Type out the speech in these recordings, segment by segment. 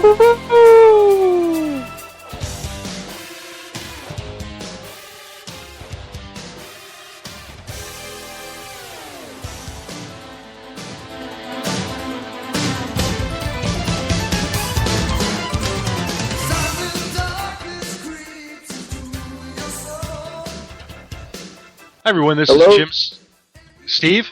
Hi, everyone. This is Jim. Steve?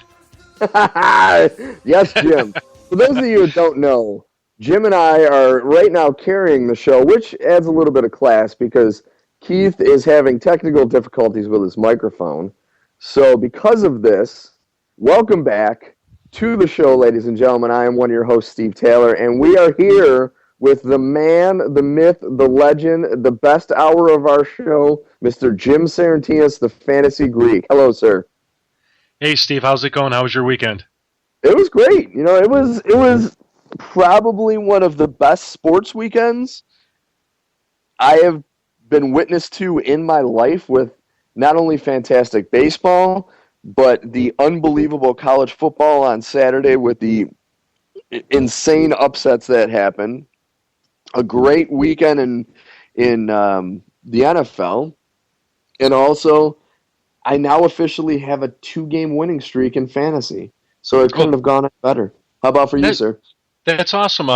Yes, Jim. For those of you who don't know, Jim and I are right now carrying the show, which adds a little bit of class because Keith is having technical difficulties with his microphone. So because of this, welcome back to the show, ladies and gentlemen. I am one of your hosts, Steve Taylor, and we are here with the man, the myth, the legend, the best hour of our show, Mr. Jim Saranteas, the Fantasy Greek. Hello, sir. Hey, Steve. How's it going? How was your weekend? It was great. You know, it was probably one of the best sports weekends I have been witness to in my life, with not only fantastic baseball, but the unbelievable college football on Saturday with the insane upsets that happened. A great weekend in the NFL. And also, I now officially have a 2-game winning streak in fantasy. So it couldn't have gone any better. How about for you, sir? That's awesome.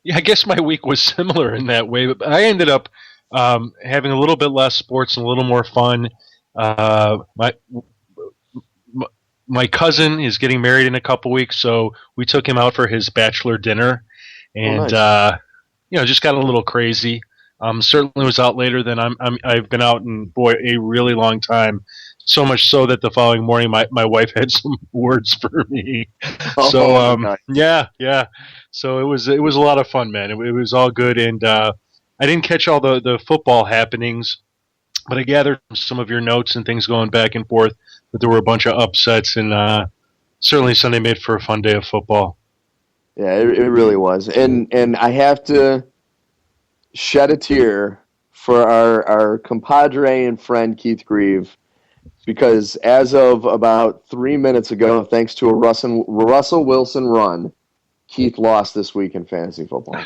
Yeah, I guess my week was similar in that way. But I ended up having a little bit less sports and a little more fun. My cousin is getting married in a couple weeks, so we took him out for his bachelor dinner. And, nice. Just got a little crazy. Certainly was out later than I've been out in, a really long time. So much so that the following morning, my wife had some words for me. Nice. Yeah. So it was a lot of fun, man. It was all good, and I didn't catch all the football happenings, but I gathered some of your notes and things going back and forth that there were a bunch of upsets, and certainly Sunday made for a fun day of football. Yeah, it really was. And I have to shed a tear for our compadre and friend Keith Grieve, because as of about 3 minutes ago, thanks to a Russell Wilson run, Keith lost this week in fantasy football.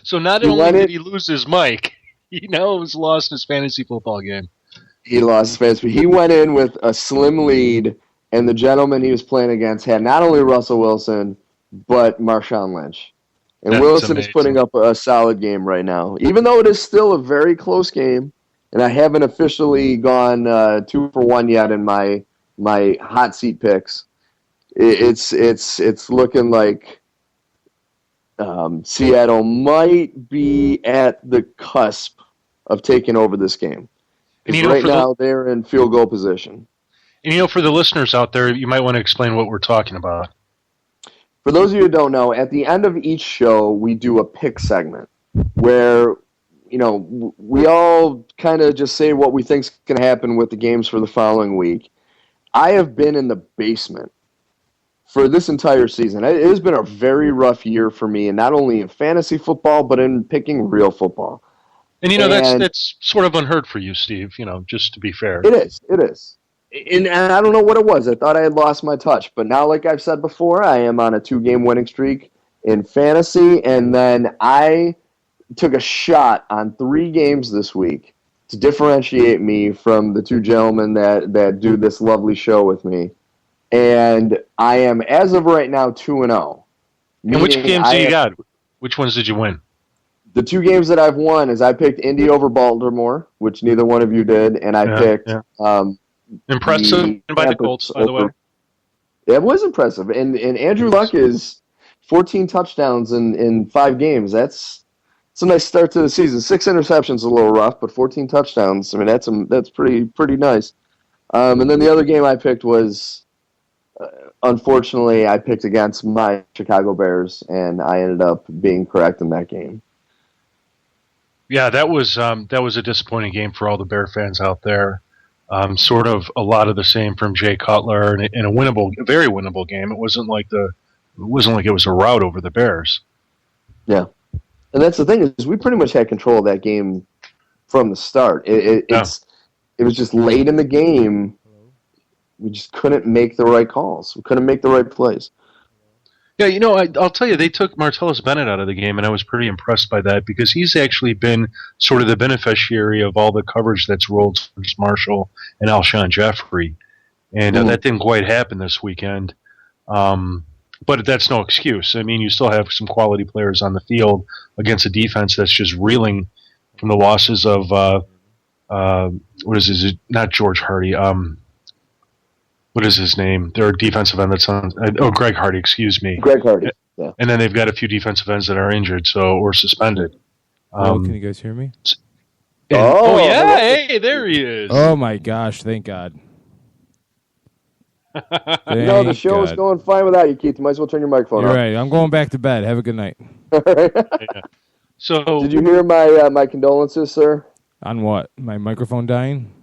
So not only did he lose his mic, he now has lost his fantasy football game. He lost his fantasy. He went in with a slim lead, and the gentleman he was playing against had not only Russell Wilson, but Marshawn Lynch. And That's Wilson amazing. is putting up a solid game right now, even though it is still a very close game. And I haven't officially gone 2 for 1 yet in my hot seat picks. It's looking like Seattle might be at the cusp of taking over this game. And right now they're in field goal position. And for the listeners out there, you might want to explain what we're talking about. For those of you who don't know, at the end of each show, we do a pick segment where, we all kind of just say what we think's going to happen with the games for the following week. I have been in the basement for this entire season. It has been a very rough year for me, and not only in fantasy football, but in picking real football. And, that's sort of unheard for you, Steve, just to be fair. It is. And I don't know what it was. I thought I had lost my touch. But now, like I've said before, I am on a 2-game winning streak in fantasy. And then I took a shot on 3 games this week to differentiate me from the 2 gentlemen that do this lovely show with me. And I am, as of right now, 2-0. And which games do you got? Which ones did you win? The 2 games that I've won is I picked Indy over Baltimore, which neither one of you did. And I picked... Impressive by the Colts, by the way. It was impressive. And Andrew Luck is 14 touchdowns in 5 games. That's a nice start to the season. 6 interceptions is a little rough, but 14 touchdowns, I mean, that's pretty nice. And then the other game I picked was, unfortunately, I picked against my Chicago Bears, and I ended up being correct in that game. Yeah, that was a disappointing game for all the Bear fans out there. Sort of a lot of the same from Jay Cutler, and a very winnable game. It wasn't like it was a rout over the Bears. Yeah, and that's the thing is we pretty much had control of that game from the start. It was just late in the game. We just couldn't make the right calls. We couldn't make the right plays. Yeah, I'll tell you, they took Martellus Bennett out of the game, and I was pretty impressed by that because he's actually been sort of the beneficiary of all the coverage that's rolled towards Marshall and Alshon Jeffrey, and that didn't quite happen this weekend. But that's no excuse. I mean, you still have some quality players on the field against a defense that's just reeling from the losses of what is it? Not George Hardy. What is his name? Their defensive end that's on. Greg Hardy. Excuse me. Greg Hardy. Yeah. And then they've got a few defensive ends that are injured, or suspended. Can you guys hear me? Yeah! Hey, there he is. Oh my gosh! Thank God. The show is going fine without you, Keith. You might as well turn your microphone off. You're right. I'm going back to bed. Have a good night. Yeah. So, did you hear my condolences, sir? On what? My microphone dying?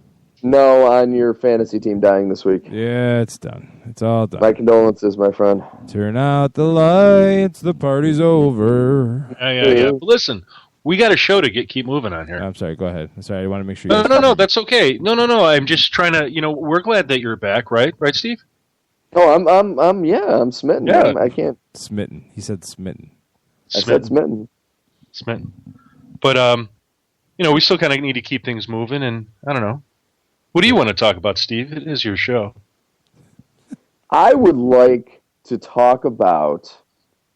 No, on your fantasy team dying this week. Yeah, it's done. It's all done. My condolences, my friend. Turn out the lights. The party's over. Yeah. Listen, we got a show to keep moving on here. I'm sorry. Go ahead. I'm sorry. I want to make sure. No. That's okay. No. I'm just trying to. We're glad that you're back, right? Right, Steve? Oh, I'm smitten. Yeah. I can't. Smitten. He said smitten. I said smitten. Smitten. But we still kind of need to keep things moving, and I don't know. What do you want to talk about, Steve? It is your show. I would like to talk about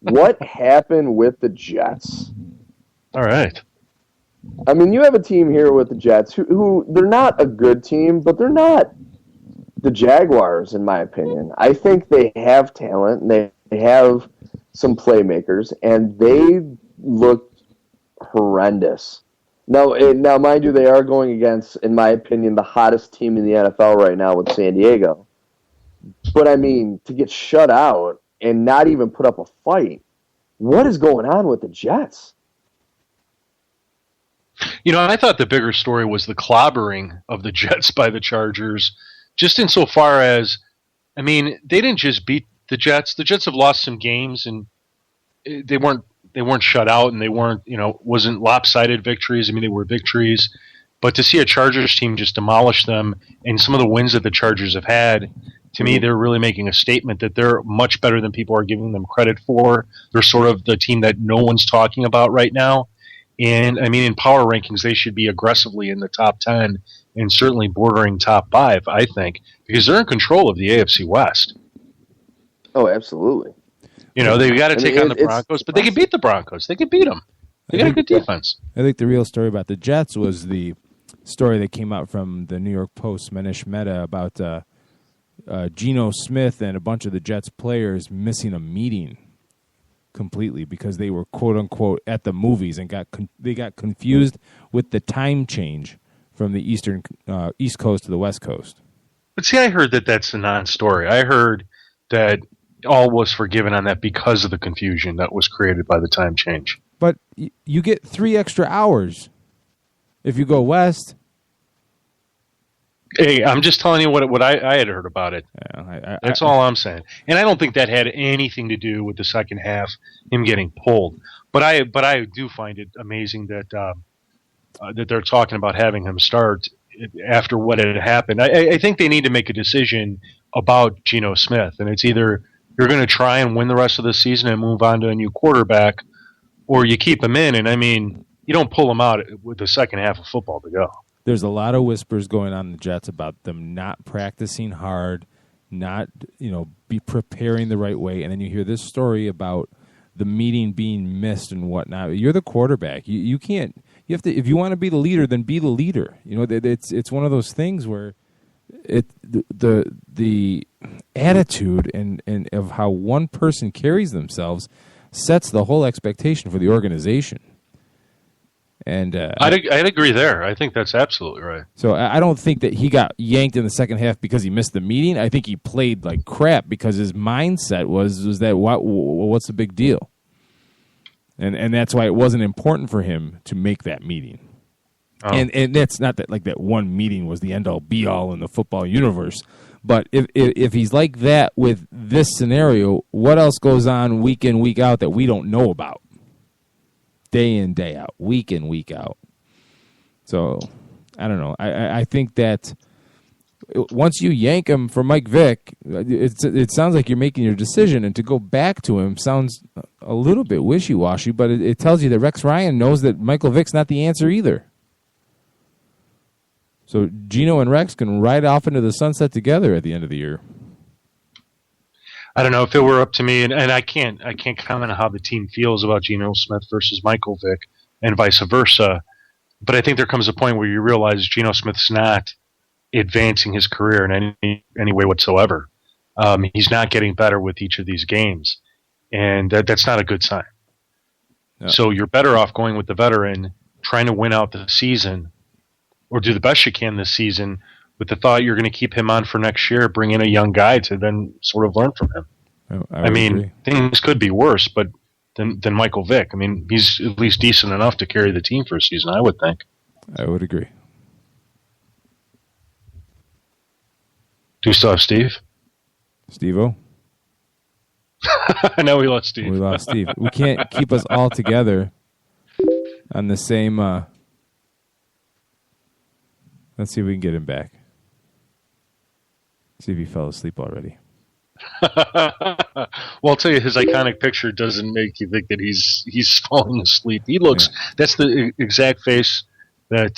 what happened with the Jets. All right. I mean, you have a team here with the Jets who they're not a good team, but they're not the Jaguars, in my opinion. I think they have talent, and they have some playmakers, and they looked horrendous. Now, mind you, they are going against, in my opinion, the hottest team in the NFL right now with San Diego. But, I mean, to get shut out and not even put up a fight, what is going on with the Jets? I thought the bigger story was the clobbering of the Jets by the Chargers, just insofar as, I mean, they didn't just beat the Jets. The Jets have lost some games, and they weren't shut out, and they weren't, wasn't lopsided victories. I mean, they were victories. But to see a Chargers team just demolish them, and some of the wins that the Chargers have had, to me, they're really making a statement that they're much better than people are giving them credit for. They're sort of the team that no one's talking about right now. And, I mean, in power rankings, they should be aggressively in the top 10 and certainly bordering top 5, I think, because they're in control of the AFC West. Oh, absolutely. They've got to take on the Broncos, but they can beat the Broncos. They can beat them. They got a good defense. I think the real story about the Jets was the story that came out from the New York Post, Manish Mehta, about Geno Smith and a bunch of the Jets players missing a meeting completely because they were, quote-unquote, at the movies and they got confused with the time change from the East Coast to the West Coast. But see, I heard that that's a non-story. I heard that all was forgiven on that because of the confusion that was created by the time change. But you get 3 extra hours if you go west. Hey, I'm just telling you what I had heard about it. Yeah, That's all I'm saying. And I don't think that had anything to do with the second half, him getting pulled. But I do find it amazing that that they're talking about having him start after what had happened. I think they need to make a decision about Geno Smith, and it's either you're going to try and win the rest of the season and move on to a new quarterback, or you keep him in. And I mean, you don't pull him out with the second half of football to go. There's a lot of whispers going on in the Jets about them not practicing hard, not be preparing the right way, and then you hear this story about the meeting being missed and whatnot. You're the quarterback. You can't. You have to. If you want to be the leader, then be the leader. It's one of those things where the attitude and of how one person carries themselves sets the whole expectation for the organization. And I'd agree there. I think that's absolutely right. So I don't think that he got yanked in the second half because he missed the meeting. I think he played like crap because his mindset was that what's the big deal? And that's why it wasn't important for him to make that meeting. Oh. And that's not that like that one meeting was the end all be all in the football universe. But if he's like that with this scenario, what else goes on week in, week out that we don't know about? Day in, day out, week in, week out. So, I don't know. I think that once you yank him for Mike Vick, it sounds like you're making your decision, and to go back to him sounds a little bit wishy-washy, but it tells you that Rex Ryan knows that Michael Vick's not the answer either. So Gino and Rex can ride off into the sunset together at the end of the year. I don't know if it were up to me, and I can't comment on how the team feels about Geno Smith versus Michael Vick and vice versa. But I think there comes a point where you realize Geno Smith's not advancing his career in any way whatsoever. He's not getting better with each of these games, and that's not a good sign. No. So you're better off going with the veteran, trying to win out the season, or do the best you can this season, with the thought you're going to keep him on for next year, bring in a young guy to then sort of learn from him. I mean, agree. Things could be worse, but than Michael Vick. I mean, he's at least decent enough to carry the team for a season, I would think. I would agree. Do we still have Steve? Steve-O? No, we lost Steve. We lost Steve. We can't keep us all together on the same... Let's see if we can get him back. See if he fell asleep already. Well, I'll tell you, his iconic picture doesn't make you think that he's falling asleep. He looks... Yeah. That's the exact face that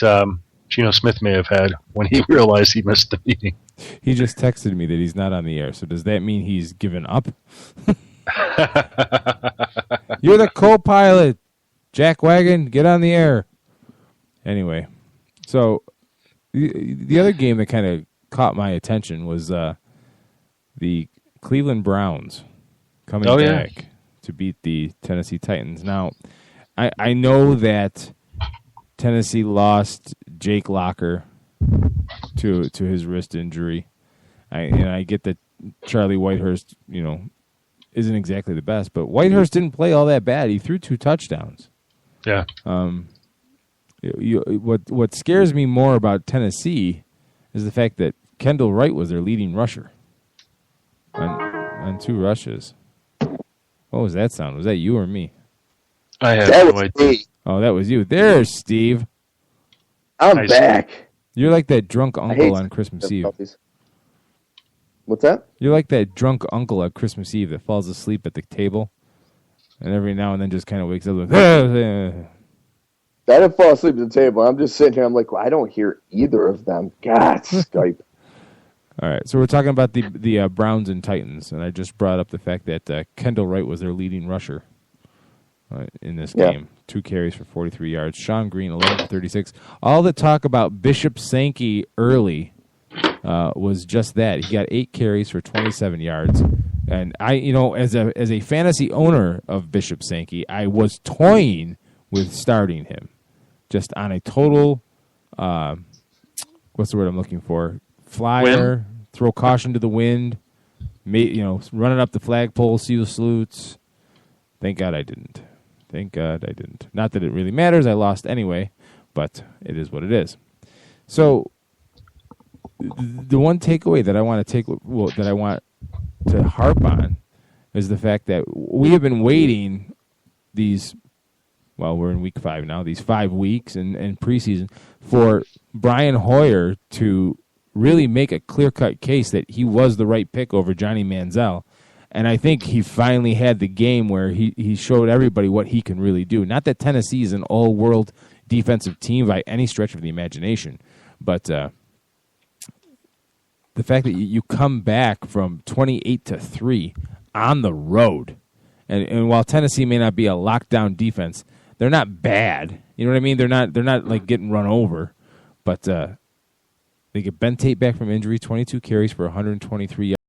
Geno Smith may have had when he realized he missed the meeting. He just texted me that he's not on the air. So does that mean he's given up? You're the co-pilot, Jack Wagon. Get on the air. Anyway, so the other game that kind of caught my attention was the Cleveland Browns coming back to beat the Tennessee Titans. Now, I know that Tennessee lost Jake Locker to his wrist injury. I get that Charlie Whitehurst, isn't exactly the best, but Whitehurst didn't play all that bad. He threw 2 touchdowns. Yeah. What scares me more about Tennessee is the fact that Kendall Wright was their leading rusher on 2 rushes. What was that sound? Was that you or me? I have no idea. Oh, that was you. There's Steve. I'm back. You're like that drunk uncle on Christmas Eve. What's that? You're like that drunk uncle at Christmas Eve that falls asleep at the table and every now and then just kind of wakes up like, I didn't fall asleep at the table. I'm just sitting here. I'm like, well, I don't hear either of them. God, Skype. All right, so we're talking about the Browns and Titans, and I just brought up the fact that Kendall Wright was their leading rusher in this game. 2 carries for 43 yards. Sean Green, 11 for 36. All the talk about Bishop Sankey early was just that. He got 8 carries for 27 yards. And I, as a fantasy owner of Bishop Sankey, I was toying with starting him, just on a total, what's the word I'm looking for? Flyer, throw caution to the wind, running up the flagpole, see the salutes. Thank God I didn't. Not that it really matters. I lost anyway, but it is what it is. So the one takeaway that I want to harp on is the fact that we have been waiting we're in week 5 now, these 5 weeks and preseason for Brian Hoyer to really make a clear-cut case that he was the right pick over Johnny Manziel. And I think he finally had the game where he showed everybody what he can really do. Not that Tennessee is an all-world defensive team by any stretch of the imagination, but the fact that you come back from 28-3 on the road, and while Tennessee may not be a lockdown defense, they're not bad. You know what I mean? They're not like getting run over, but they get Ben Tate back from injury, 22 carries for 123 yards.